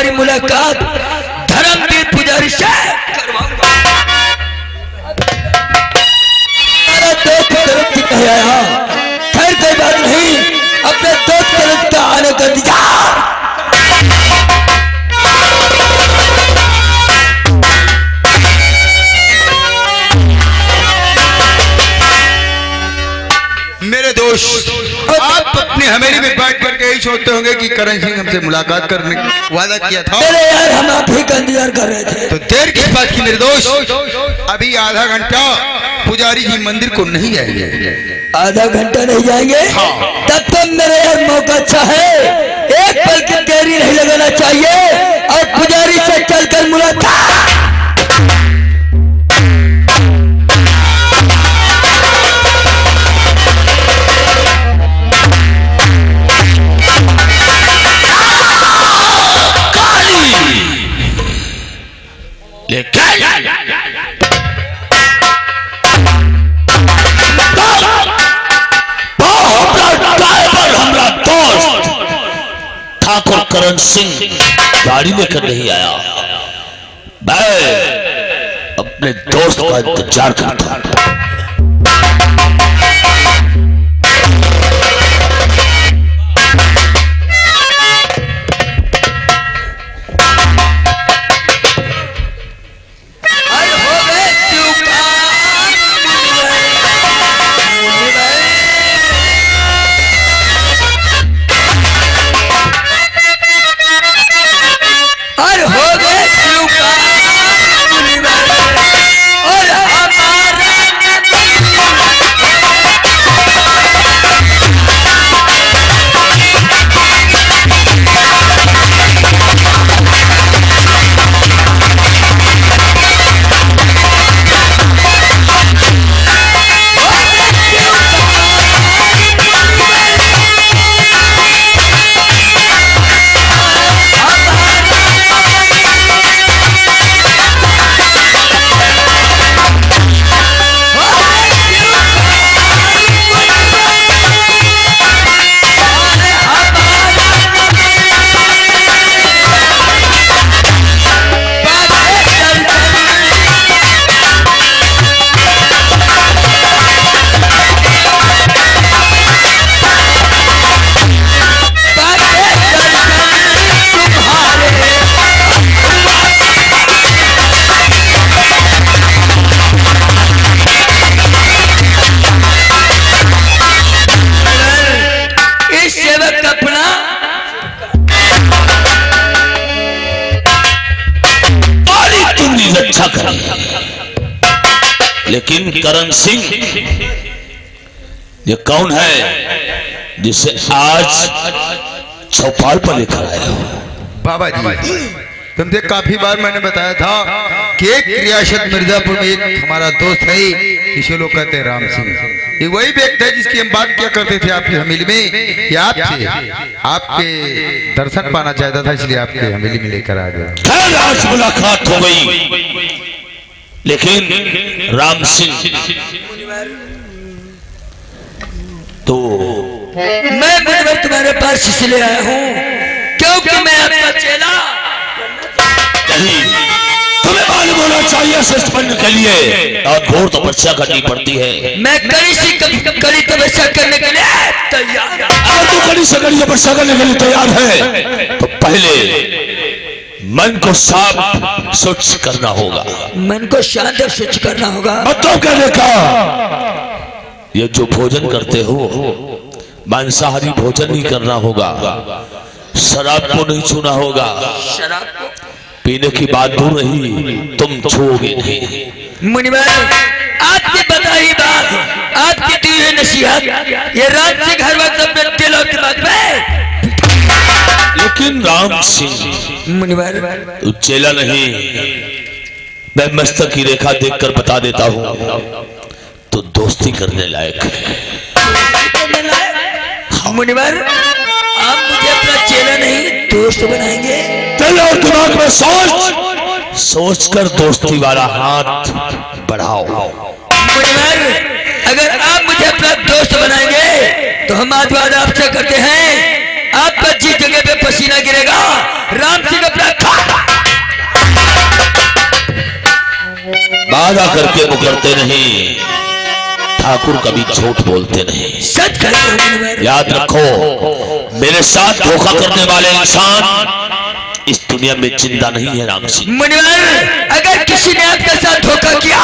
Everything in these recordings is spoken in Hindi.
तुम्हारी मुलाकात धर्मवीर पुजारी से करवाऊंगा। दोस्त तरफ से कह आया, खैर कोई बात नहीं, अपने दोस्त तरफ का आने का इंतजार। मेरे दोस्त, आप अपनी हवेली में बैठ कर के यही सोचते होंगे कि करण सिंह हमसे मुलाकात करने का वादा किया था। अरे यार, हम आप ही का इंतजार कर रहे थे। तो देर किस बात की मेरे दोस्त? अभी आधा घंटा पुजारी जी मंदिर को नहीं जाएंगे। आधा घंटा नहीं जाएंगे? हाँ। तब तो मेरे यार मौका अच्छा है, एक पल की देरी नहीं लगाना चाहिए और पुजारी से चलकर मुलाकात। ठाकुर करण सिंह गाड़ी लेकर नहीं आया, मैं अपने दोस्त का इंतजार करता। अच्छा करें, लेकिन करण सिंह ये कौन है जिसे आज चौपाल पर लेकर आए हो? बाबा जी, तुमसे काफी बार मैंने बताया था कि एक रियासत मिर्जापुर में एक हमारा दोस्त है, इसे लोग कहते हैं राम सिंह। ये वही व्यक्ति है जिसकी हम बात किया करते थे आपकी हवेली में, कि आपसे आपके दर्शन पाना चाहता था, इसलिए आपके हवेली में लेकर आ गया। आज मुलाकात हो गई, लेकिन राम सिंह तो मैं तुम्हारे पास इसलिए आया हूँ क्योंकि मैं आपका चेला। नहीं, तुम्हें मालूम होना चाहिए सच बनने के लिए और घोर तपस्या करनी पड़ती है। मैं कड़ी तपस्या करने के लिए तैयार। अगर तू कड़ी से कड़ी तपस्या करने के लिए तैयार है तो पहले मन को साफ स्वच्छ करना होगा। मन को शांत और स्वच्छ करना होगा। मतलब कहने का ये जो भोजन करते हो मांसाहारी भोजन नहीं करना होगा, शराब को नहीं छूना होगा, शराब को पीने की बात दूर रही, तुम छूओगे नहीं। मुनिवर, आपकी बताई बात, आपकी दी हुई नसीहत ये राम सिंह हर वक्त अपने दिल और दिमाग में। लेकिन राम सिंह मुनिवर, तू चेला नहीं, मैं मस्तक की रेखा देखकर बता देता हूँ, तो दोस्ती करने लायक है। मुनिवर, आप मुझे अपना चेला नहीं दोस्त बनाएंगे। दिल और दिमाग में सोच सोच कर दोस्ती वाला हाथ बढ़ाओ। मुनिवर, अगर आप मुझे अपना दोस्त बनाएंगे तो हम आज वादा आपसे करते हैं, आपका जिस जगह पे पसीना गिरेगा राम सिंह अपना वादा करके मुकरते नहीं, ठाकुर कभी झूठ बोलते नहीं। सच कहते हो मुनिवर। याद रखो, मेरे साथ धोखा करने वाले इंसान इस दुनिया में जिंदा नहीं है राम सिंह। मुनिवर, अगर किसी ने आपके साथ धोखा किया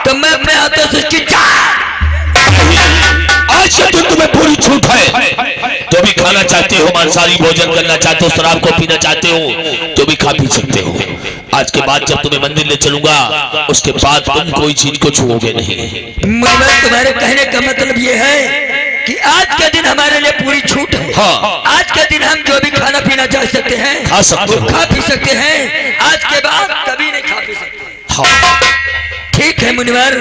तो मैं अपने हाथों से उसकी जान। आज के दिन तुम्हें पूरी छूट है। जो भी खाना चाहते हो, मांसाहारी भोजन करना चाहते हो, शराब को पीना चाहते हो, तो भी खा पी सकते हो। आज के बाद जब तुम्हें मंदिर ले चलूंगा, उसके बाद तुम कोई चीज को छुओगे नहीं। मुनिवर, तुम्हारे कहने का मतलब ये है कि आज के दिन हमारे लिए पूरी छूट है। हाँ। आज के दिन हम जो भी खाना पीना चाह सकते हैं, खा सकते हो, खा पी सकते हैं। आज के बाद कभी नहीं खा पी सकते। हाँ। ठीक है मुनिवर,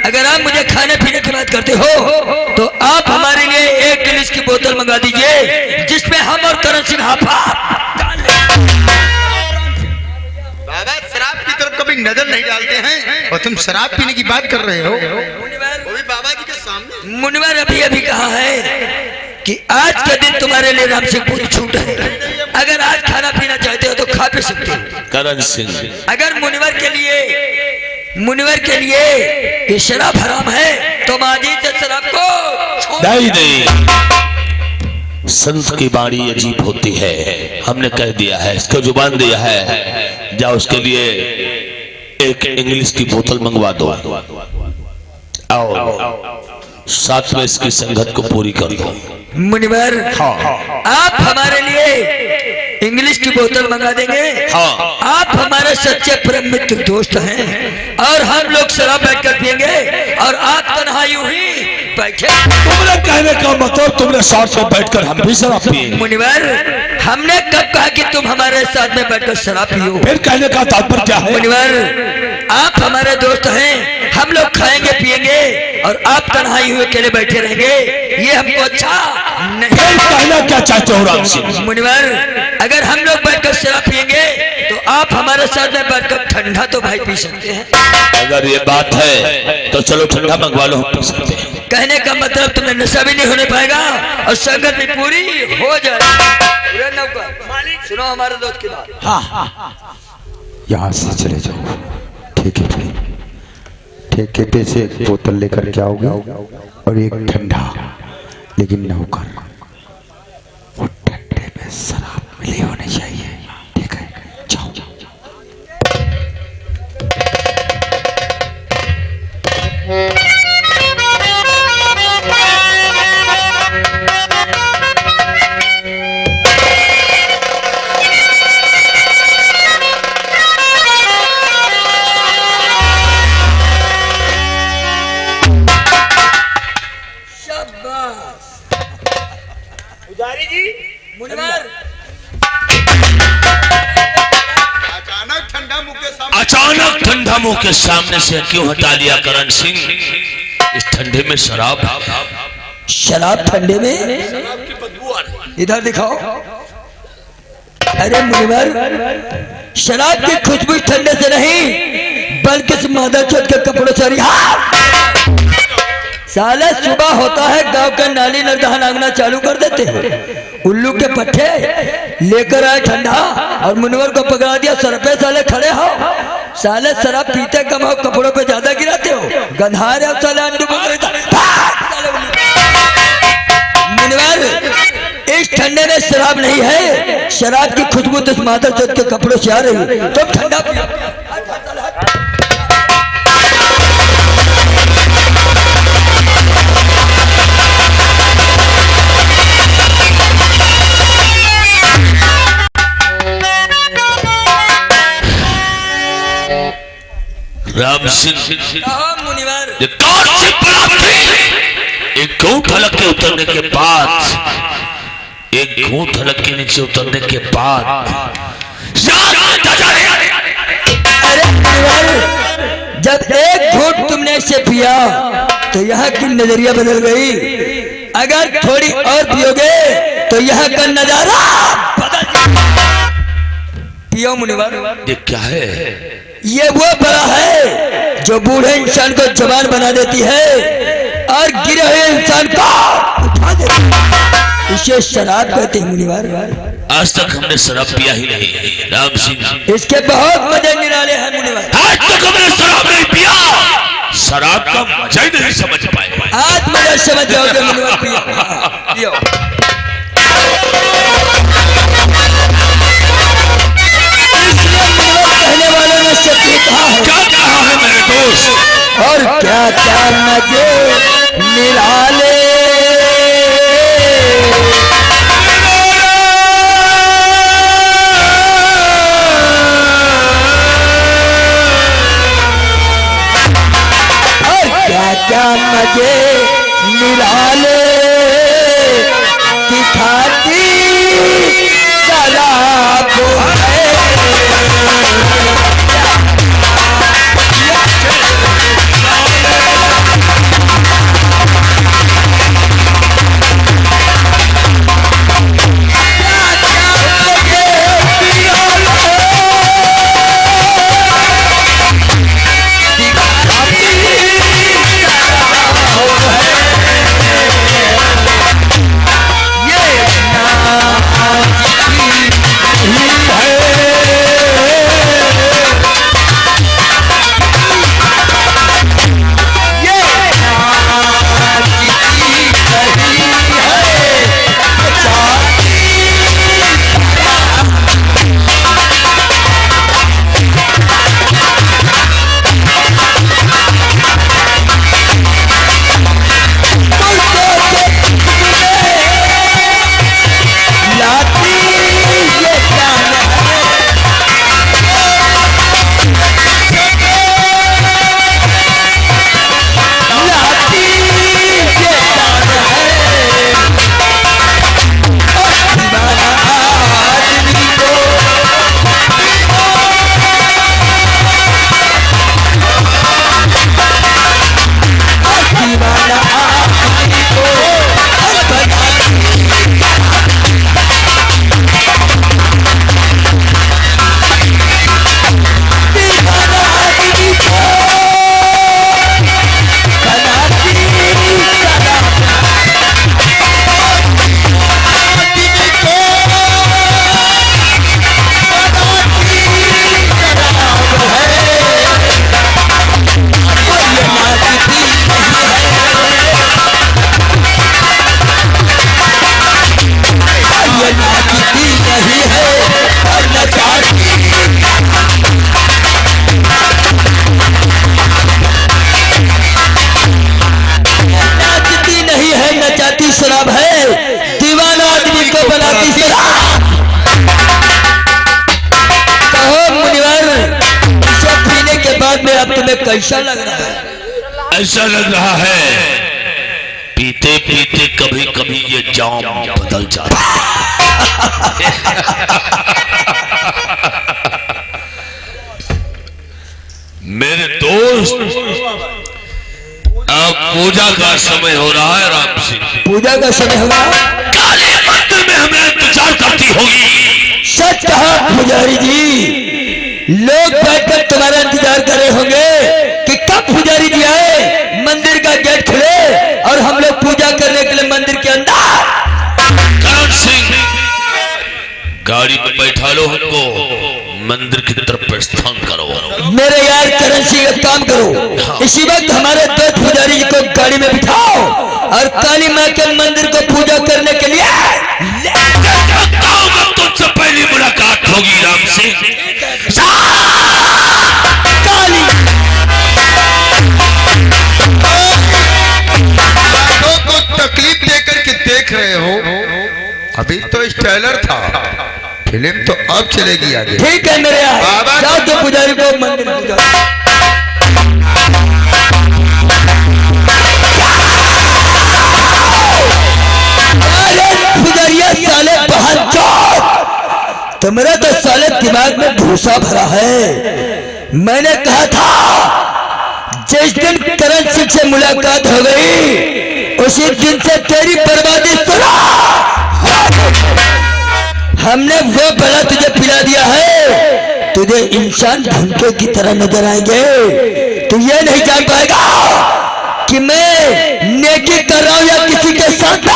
अगर आप मुझे खाने पीने की बात करते हो तो आप हमारे लिए 1 गिलास की बोतल मंगा दीजिए, जिसमें हम और करण सिंह हाफा। बाबा, शराब की तरफ कभी नजर नहीं डालते हैं और तुम शराब पीने की बात कर रहे हो, वो भी बाबा जी के सामने। मुनिवर, अभी अभी कहा है कि आज के दिन तुम्हारे लिए राम सिंह पूरी छूट है। अगर आज खाना पीना चाहते हो तो खा पी सकते हो। करण सिंह, अगर मुनिवर के लिए ये शराब हराम है तो आज ही से शराब को नहीं नहीं, संत की वाणी अजीब होती है। हमने कह दिया है, इसको जुबान दिया है, जाओ उसके लिए 1 इंग्लिश की बोतल मंगवा दो। आओ, साथ में इसकी संगत को पूरी कर दो। मुनिवर, हाँ। आप हमारे लिए इंग्लिश की बोतल मंगा देंगे। हाँ। आप हमारे सच्चे प्रेम मित्र दोस्त हैं और हम लोग शराब बैठकर पियेंगे और आप तन्हा यूं ही बैठे। तुमने कहने का मतलब, तुमने साथ में बैठकर हम भी शराब पिएंगे। मुनिवर, हमने कब कहा कि तुम हमारे साथ में बैठकर शराब पियो? फिर कहने का तात्पर्य क्या है? मुनिवर, आप हमारे दोस्त हैं, हम लोग खाएंगे पिएंगे और आप तन्हाई हुए अकेले बैठे रहेंगे, ये हमको अच्छा नहीं। कहना क्या चाहते हो राम सिंह? मुनिवर, अगर हम लोग बैठकर शराब पिएंगे तो आप हमारे साथ में बैठकर ठंडा तो भाई पी सकते हैं। अगर ये बात है तो चलो ठंडा मंगवा लो, हम पी सकते हैं। कहने का मतलब तुम्हें नशा भी नहीं होने पाएगा और संगत भी पूरी हो जाएगी। मालिक, सुनो हमारे दोस्त की बात। हाँ, यहाँ से चले जाओ, ठीक है भाई। ठेके पे से 1 बोतल लेकर के आओगे और 1 ठंडा, लेकिन नौकर वो ठंडे में शराब मिली होनी चाहिए, ठीक है? जाओ। पुजारी जी, मुनिवर, अचानक ठंडा मुंह के सामने से क्यों हटा लिया करण सिंह? इस ठंडे में शराब ठंडे में? इधर दिखाओ। अरे मुनिवर, शराब की खुशबू ठंडे से नहीं बल्कि इस मादा चोट के कपड़ों से। साले सुबह होता है, गांव का नाली नरदहा नांगना चालू कर देते हैं। उल्लू के पट्टे लेकर आए ठंडा और मुनिवर को पकड़ा दिया सर पे। साले खड़े हो, साले शराब पीते कम हो, कपड़ों पे ज्यादा गिराते हो, गंधा रहे हो साले। अंडू मुनिवर, इस ठंडे में शराब नहीं है, शराब की खुशबू तो माता चोट के कपड़ों से आ रही है। तो ठंडा पिया। राम सिंह, मुनिवर, एक घूंट हलक के उतरने के बाद, एक घूंट हलक के नीचे उतरने के बाद, अरे मुनिवर, जब एक घूंट तुमने इसे पिया तो यहाँ की नजरिया बदल गई। अगर थोड़ी और पियोगे तो यहाँ का नजारा बदल जाएगा। पियो मुनिवर। ये क्या है? ये वो बड़ा है जो बूढ़े इंसान को जवान बना देती है और गिरे हुए इंसान को उठा देती है। इसे शराब कहते हैं मुनिवर। आज तक हमने शराब पिया ही नहीं राम सिंह। इसके बहुत मजे निराले हैं मुनिवर। आज तक हमने शराब नहीं पिया। शराब का मजा ही नहीं समझ पाए। आज मजा समझ जाओगे मुनिवर, पियो। हाँ, पियो। इसलिए मुनिवर कहने वालों ने सत्य कहा है। क्या कहा है मेरे दोस्त? और क्या क्या मजे निराले, क्या मजे निराले दिखाती शराब है। शराब है, दीवाना आदमी को बनाती शराब। कहो मुनिवर, इसे पीने के बाद में अब तुम्हें कैसा लग रहा है? ऐसा लग रहा है पीते पीते कभी कभी ये जाम बदल जाता है। मेरे दोस्त, अब पूजा का समय हो रहा है। राम सिंह, पूजा का समय होगा, काली मंदिर में हमें इंतजार करती होगी। सच कहा पुजारी जी, लोग बैठकर तुम्हारा इंतजार कर रहे होंगे कि कब पुजारी जी आए, मंदिर का गेट खुले और हम लोग पूजा करने के लिए मंदिर के अंदर। करण सिंह, गाड़ी में बैठा लो हमको, मंदिर की तरफ प्रस्थान करो। मेरे यार करण सिंह, एक काम करो, इसी वक्त हमारे दोस्त पुजारी जी को गाड़ी में बिठाओ और काली माँ के मंदिर को पूजा करने के लिए तुमसे पहली मुलाकात होगी राम सिंह। काली को तकलीफ देकर के देख रहे हो, अभी तो ट्रेलर था, फिल्म तो अब चलेगी आगे। ठीक है मेरे यार, बाबा जाओ तो पुजारी को मंदिर में पूजा। पुजारिया साले बाहर जाओ, तुम्हारा तो साले दिमाग में भूसा भरा है। मैंने कहा था जिस दिन करण सिंह से मुलाकात हो गई उसी दिन से तेरी बर्बादी सुना। हमने वो बड़ा तुझे पिला दिया है, तुझे इंसान भूखे की तरह नजर आएंगे। तू ये नहीं जान पाएगा कि मैं नेकी कर रहा हूं या किसी के साथ।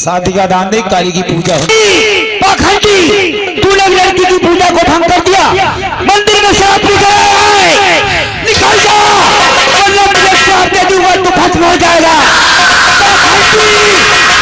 शादी का दान दे, काली की पूजा हो। पाखंडी, तूने लड़की की पूजा को भंग कर दिया, मंदिर में श्राप लिखा है, निकल जा वरना तुझे श्राप दे दूंगा, तू खत्म हो जाएगा। पाखंडी, निकल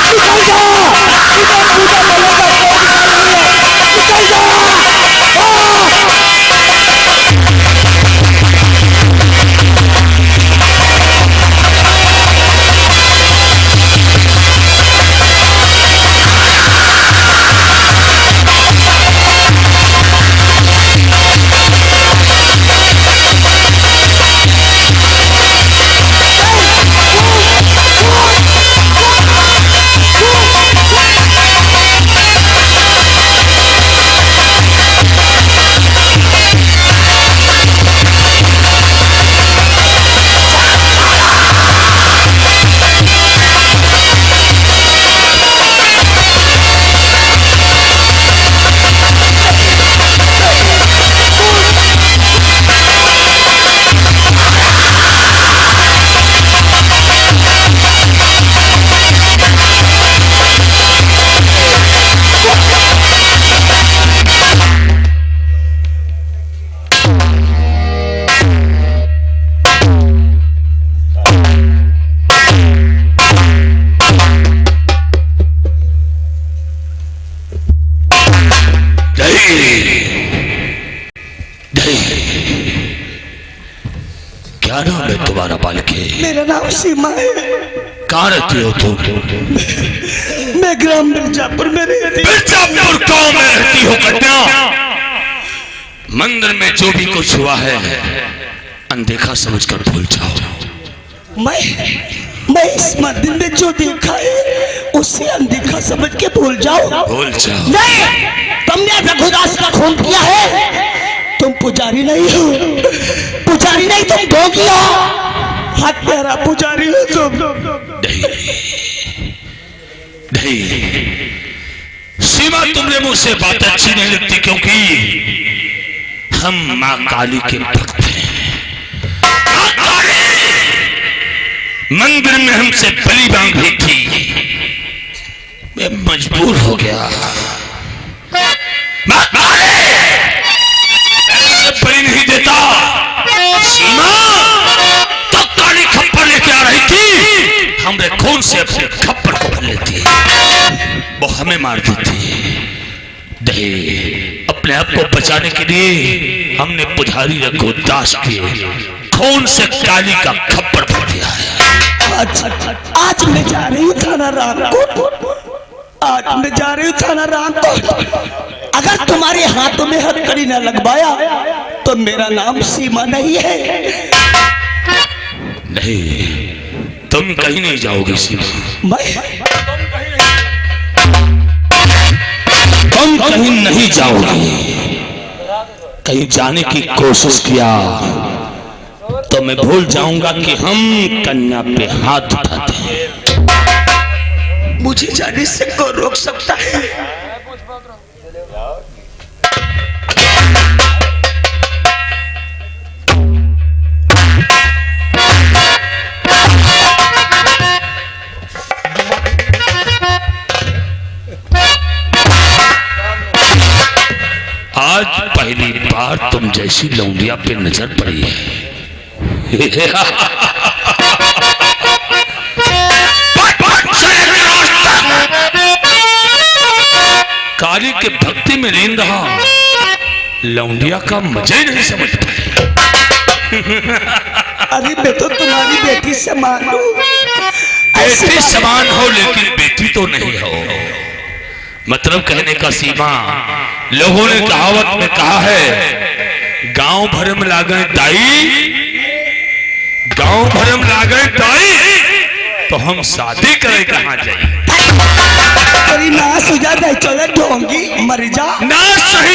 जा, तुझे पूजा करने का कोई अधिकार नहीं है, निकल जा। क्या नाम है तुम्हारा बालके? मेरा नाम सीमा है। कहाँ रहती हो तुम? मैं ग्राम मिर्जापुर में रहती हूँ। मिर्जापुर गांव में रहती हो कन्या? मंदिर में जो भी कुछ हुआ है अनदेखा समझकर भूल जाओ। मैं इस मंदिर में जो देखा है उससे अनदेखा समझ के भूल जाओ। भूल जाओ। नहीं, तुमने रघुदास का खून किया है। तुम पुजारी नहीं हो, पुजारी नहीं, तुम भोगी हो, हत्यारा पुजारी हो तुम। नहीं सीमा, तुमने मुझसे बात अच्छी नहीं लगती क्योंकि हम माँ काली के भक्त हैं। माँ काली मंदिर में हमसे बलि मांग रही थी, मैं मजबूर हो गया। माँ काली ऐसे बलि नहीं देता। सीमा तो काली खप्पर लेके आ रही थी, हमरे खून से अपने खप्पर को भर लेती, वो हमें मार देती। दहे अपने आप को बचाने के लिए हमने पुजारी रघुदास के खून से काली का खप्पर भर दिया है। आज मैं जा रही हूँ थाना रामकोट, आज मैं जा रही हूँ थाना रामकोट। अगर तुम्हारे हाथों में हथकड़ी न लगवाया तो मेरा नाम सीमा नहीं है। नहीं, तुम कहीं नहीं जाओगी सीमा। तुम कहीं नहीं जाओगी। कहीं जाने की कोशिश किया तो मैं भूल जाऊंगा कि हम कन्या पे हाथ उठाते हैं। मुझे जाने से कौन रोक सकता है? आज पहली बार तुम जैसी लौंडिया पे नजर पड़ी है। काली के भक्ति में लीन रहा, लौंडिया का मजा ही नहीं समझ पाए। अरे मैं तो तुम्हारी बेटी समान हूँ। बेटी समान हो लेकिन बेटी तो नहीं हो। मतलब कहने का सीमा, लोगों ने कहावत में कहा है, गांव भर में लागए दाई, गांव भर में लागए दाई, तो हम शादी करे कहाँ जाए? तेरी नाश हो जाए, चले ढोंगी मर जा। ना सही